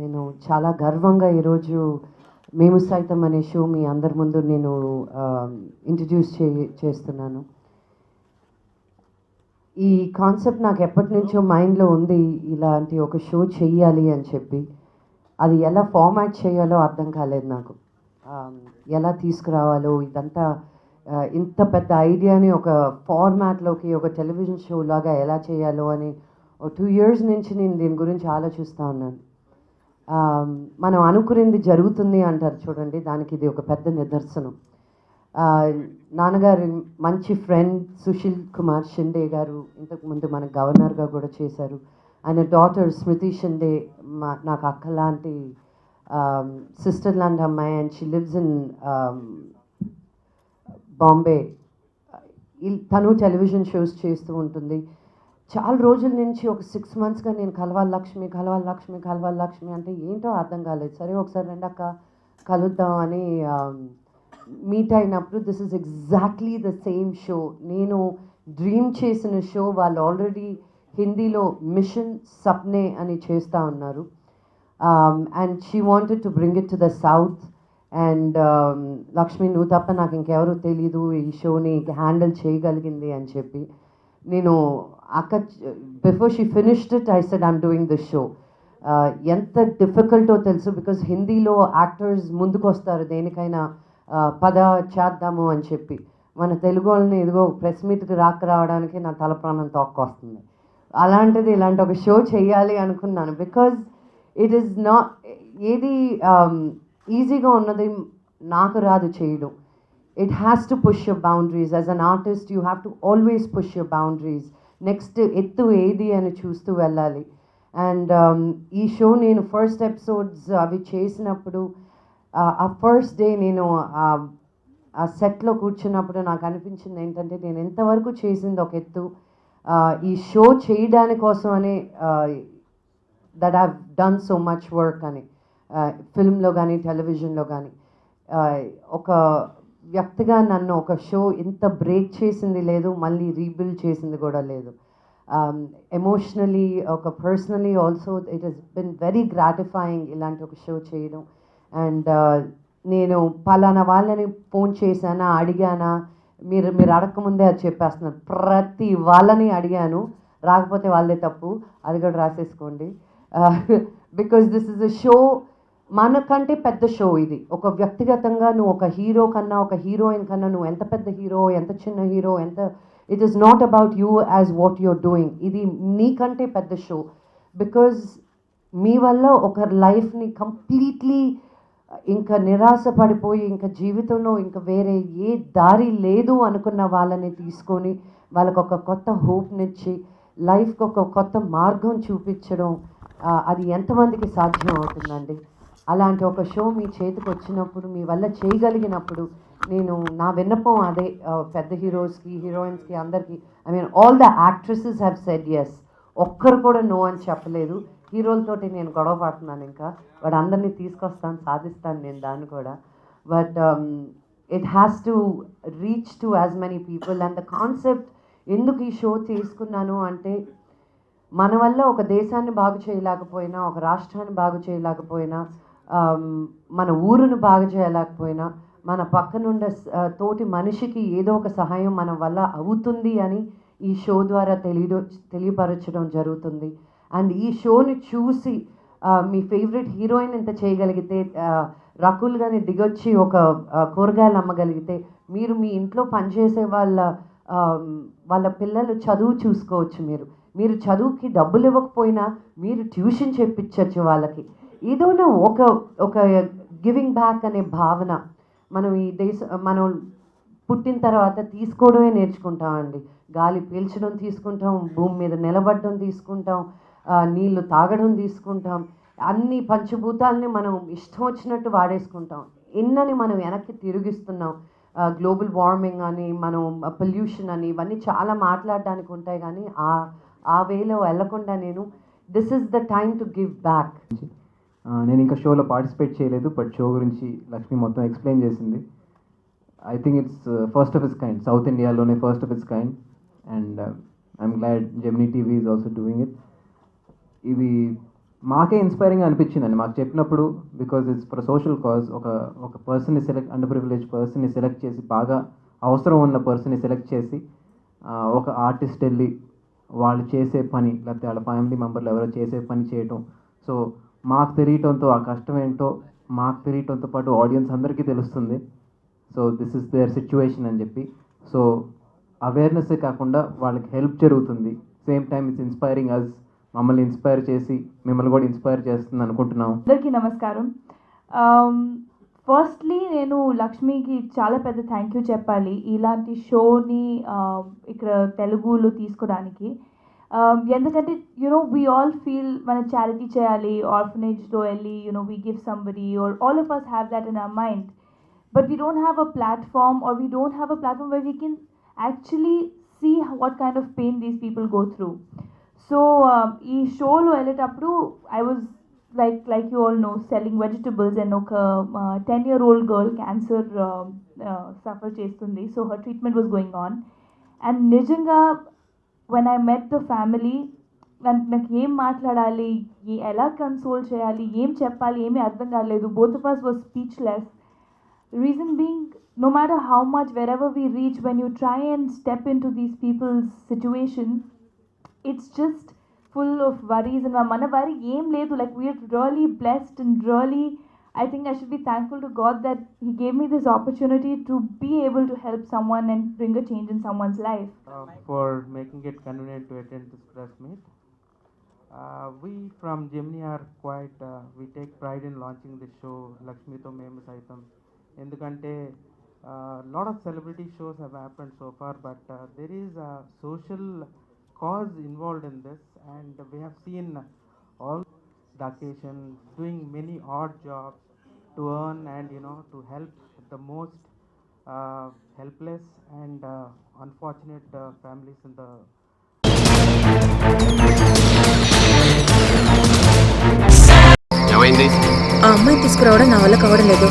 నేను చాలా గర్వంగా ఈరోజు మేము సైతం అనే షో మీ అందరి ముందు నేను ఇంట్రడ్యూస్ చేస్తున్నాను. ఈ కాన్సెప్ట్ నాకు ఎప్పటి నుంచో మైండ్లో ఉంది, ఇలాంటి ఒక షో చెయ్యాలి అని చెప్పి. అది ఎలా ఫార్మాట్ చేయాలో అర్థం కాలేదు నాకు, ఎలా తీసుకురావాలో ఇదంతా. ఇంత పెద్ద ఐడియాని ఒక ఫార్మాట్లోకి, ఒక టెలివిజన్ షో లాగా ఎలా చేయాలో అని 2 years నుంచి నేను దీని గురించి ఆలోచిస్తూ ఉన్నాను. మనం అనుకునేది జరుగుతుంది అంటారు చూడండి, దానికి ఇది ఒక పెద్ద నిదర్శనం. నాన్నగారి మంచి ఫ్రెండ్ సుశీల్ కుమార్ షిండే గారు ఇంతకుముందు మన గవర్నర్గా కూడా చేశారు. ఆయన డాటర్ స్మృతి షిండే నాకు అక్క లాంటి సిస్టర్ లాంటి అమ్మాయి, and she lives in Bombay. తను టెలివిజన్ షోస్ చేస్తూ ఉంటుంది. చాలా రోజుల నుంచి ఒక 6 monthsగా నేను కలవాలి లక్ష్మి అంటే ఏంటో అర్థం కాలేదు. సరే ఒకసారి రెండక్క కలుద్దాం అని మీట్ అయినప్పుడు this is exactly the same show. నేను డ్రీమ్ చేసిన షో వాళ్ళు ఆల్రెడీ హిందీలో మిషన్ సప్నే అని చేస్తూ ఉన్నారు. And she wanted to bring it to the south. And Lakshmi, నువ్వు తప్ప నాకు ఇంకెవరూ తెలీదు ఈ షోని హ్యాండిల్ చేయగలిగింది అని చెప్పి. నేను అక్క before she finished it I said I'm doing this show. ఎంత డిఫికల్టో తెలుసు, బికాజ్ హిందీలో యాక్టర్స్ ముందుకు వస్తారు దేనికైనా పద చేద్దాము అని చెప్పి. మన తెలుగు వాళ్ళని ఇదిగో ప్రెస్ మీట్కి రావడానికి నా తల ప్రాణం తోక్కొస్తుంది. అలాంటిది ఇలాంటి ఒక షో చేయాలి అనుకున్నాను, బికాజ్ ఇట్ ఈస్ నాట్ ఏది ఈజీగా ఉన్నది నాకు రాదు చేయడం. It has to push your boundaries. As an artist, you have to always push your boundaries. Next, ettu edi ani chustu vellali. And ee show nenu first episodes avi chesinappudu ఆ first day నేను ఆ సెట్లో కూర్చున్నప్పుడు నాకు అనిపించింది ఏంటంటే, నేను ఎంతవరకు చేసింది ఒక ఎత్తు, ఈ షో చేయడాని కోసం అని that have done so much work అని, ఫిల్మ్లో కానీ టెలివిజన్లో కానీ. ఒక వ్యక్తిగా నన్ను ఒక షో ఇంత బ్రేక్ చేసింది లేదు, మళ్ళీ రీబిల్డ్ చేసింది కూడా లేదు. ఎమోషనలీ, ఒక personally also it has been very gratifying ఇలాంటి ఒక షో చేయడం. అండ్ నేను పలానా వాళ్ళని ఫోన్ చేశానా, అడిగానా, మీరు అడగకముందే అది చెప్పేస్తున్నారు. ప్రతి వాళ్ళని అడిగాను, రాకపోతే వాళ్ళే తప్పు, అది కూడా రాసేసుకోండి. Because this is a show, మనకంటే పెద్ద షో ఇది. ఒక వ్యక్తిగతంగా నువ్వు ఒక హీరో కన్నా, ఒక హీరోయిన్ కన్నా, నువ్వు ఎంత పెద్ద హీరో, ఎంత చిన్న hero, it is not about you as what you're doing. ఇది నీకంటే పెద్ద షో. బికాజ్ మీ వల్ల ఒకరి లైఫ్ని కంప్లీట్లీ ఇంకా నిరాశ పడిపోయి, ఇంకా జీవితంలో ఇంకా వేరే ఏ దారి లేదు అనుకున్న వాళ్ళని తీసుకొని వాళ్ళకు ఒక కొత్త హోప్నిచ్చి లైఫ్కి ఒక కొత్త మార్గం చూపించడం, అది ఎంతమందికి సాధ్యం అవుతుందండి? అలాంటి ఒక షో మీ చేతికి వచ్చినప్పుడు, మీ వల్ల చేయగలిగినప్పుడు, నేను నా విన్నపం అదే పెద్ద హీరోస్కి, హీరోయిన్స్కి, అందరికీ. I mean all the actresses have said yes. ఒక్కరు కూడా నో అని చెప్పలేదు. హీరోలతోటి నేను గొడవ పడుతున్నాను, ఇంకా వాడు అందరినీ తీసుకొస్తాను, సాధిస్తాను నేను దాన్ని కూడా. But it has to reach to as many people. And the concept ఎందుకు ఈ షో తీసుకున్నాను అంటే, మన వల్ల ఒక దేశాన్ని బాగు చేయలేకపోయినా, ఒక రాష్ట్రాన్ని బాగు చేయలేకపోయినా, మన ఊరును బాగు చేయలేకపోయినా, మన పక్కనుండే తోటి మనిషికి ఏదో ఒక సహాయం మన వల్ల అవుతుంది అని ఈ షో ద్వారా తెలియపరచడం జరుగుతుంది. అండ్ ఈ షోని చూసి మీ ఫేవరెట్ హీరోయిన్ ఎంత చేయగలిగితే, రకుల్ గాని దిగొచ్చి ఒక కూరగాయలు అమ్మగలిగితే, మీరు మీ ఇంట్లో పనిచేసే వాళ్ళ పిల్లలు చదువు చూసుకోవచ్చు. మీరు చదువుకి డబ్బులు ఇవ్వకపోయినా మీరు ట్యూషన్ చెప్పించవచ్చు వాళ్ళకి. ఏదోనా ఒక గివింగ్ బ్యాక్ అనే భావన. మనం పుట్టిన తర్వాత తీసుకోవడమే నేర్చుకుంటామండి. గాలి పీల్చడం తీసుకుంటాం, భూమి మీద నిలబడడం తీసుకుంటాం, నీళ్లు తాగడం తీసుకుంటాం. అన్ని పంచభూతాలని మనం ఇష్టం వచ్చినట్టు వాడేసుకుంటాం. ఎన్నని మనం వెనక్కి తిరిగిస్తున్నాం. గ్లోబల్ వార్మింగ్ అని, మనం పొల్యూషన్ అని, ఇవన్నీ చాలా మాట్లాడడానికి ఉంటాయి. కానీ ఆ వేలో వెళ్ళకుండా this is the time to give back. నేను ఇంకా షోలో పార్టిసిపేట్ చేయలేదు, బట్ షో గురించి లక్ష్మి మొత్తం ఎక్స్ప్లెయిన్ చేసింది. I think it's first of its kind, south ఇండియాలోనే first of its kind. And I'm glad Gemini TV is also doing it. ఇది మాకే ఇన్స్పైరింగ్ అనిపించిందండి మాకు చెప్పినప్పుడు, because it's for social cause. ఒక పర్సన్ని అండర్ ప్రివిలేజ్ పర్సన్ని సెలెక్ట్ చేసి, బాగా అవసరం ఉన్న పర్సన్ని సెలెక్ట్ చేసి ఒక ఆర్టిస్ట్ వెళ్ళి వాళ్ళు చేసే పని, లేకపోతే వాళ్ళ ఫ్యామిలీ మెంబర్లు ఎవరో చేసే పని చేయటం. సో మాకు తెలియటంతో ఆ కష్టం ఏంటో మాకు తెలియటంతో పాటు ఆడియన్స్ అందరికీ తెలుస్తుంది. So this is their situation అని చెప్పి. సో అవేర్నెస్సే కాకుండా వాళ్ళకి హెల్ప్ జరుగుతుంది. Same time it's inspiring us, మమ్మల్ని ఇన్స్పైర్ చేసి మిమ్మల్ని కూడా ఇన్స్పైర్ చేస్తుంది అనుకుంటున్నాం. అందరికీ నమస్కారం. ఫస్ట్లీ నేను లక్ష్మికి చాలా పెద్ద థ్యాంక్ యూ చెప్పాలి ఇలాంటి షోని ఇక్కడ తెలుగులో తీసుకోవడానికి. ఎందుకంటే వీ ఆల్ ఫీల్ మన చారిటీ చేయాలి, ఆర్ఫనేజ్లో వెళ్ళి we give somebody, are all of us have that in our mind. But we don't have a platform, or we don't have a platform where we can actually see what kind of pain these people go through. So ee show lo elletappudu I was like you all know selling vegetables, and oka 10-year-old girl cancer suffer chestundi. So her treatment was going on, and nijanga when I met the family, నాకు ఏం మాట్లాడాలి, ఎలా console చేయాలి, ఏం చెప్పాలి ఏమీ అర్థం కాలేదు. Both of us were speechless. Reason being, no matter how much, wherever we reach, when you try and step into these people's situation, it's just full of worries. And mana worry em ledu, like we are really blessed, and really I think I should be thankful to God that He gave me this opportunity to be able to help someone and bring a change in someone's life. For making it convenient to attend this press meet. We from Gemini are quite, we take pride in launching this show, Lakshmi to Memu Saitam. ఎందుకంటే lot of celebrity shows have happened so far, but there is a social cause involved in this, and we have seen all the occasion doing many odd jobs to earn and to help the most helpless and unfortunate families in the ఏమైంది? ఆ అమ్మాయి తీసుకురావడం నా వల్ల కావడం లేదు.